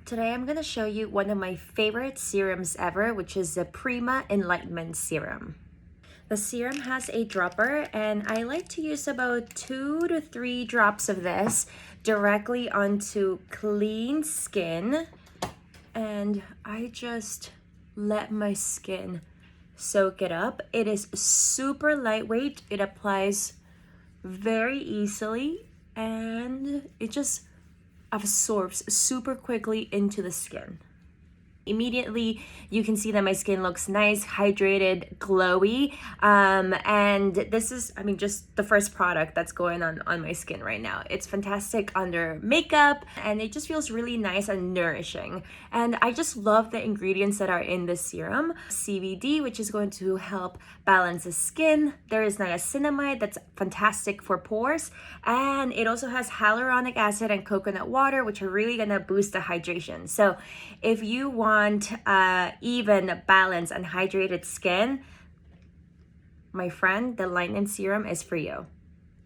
Today I'm going to show you one of my favorite serums ever, which is the Prima Enlightenment Serum. The serum has a dropper and I like to use about 2 to 3 drops of this directly onto clean skin, and I just let my skin soak it up. It is super lightweight, it applies very easily, and it just absorbs super quickly into the skin. Immediately you can see that my skin looks nice, hydrated, glowy, and this is, just the first product that's going on my skin right now. It's fantastic under makeup and it just feels really nice and nourishing. And I just love the ingredients that are in this serum. CBD, which is going to help balance the skin. There is niacinamide, that's fantastic for pores, and it also has hyaluronic acid and coconut water, which are really gonna boost the hydration. So if you want even, balanced, and hydrated skin, my friend, the Enlightenment Serum is for you.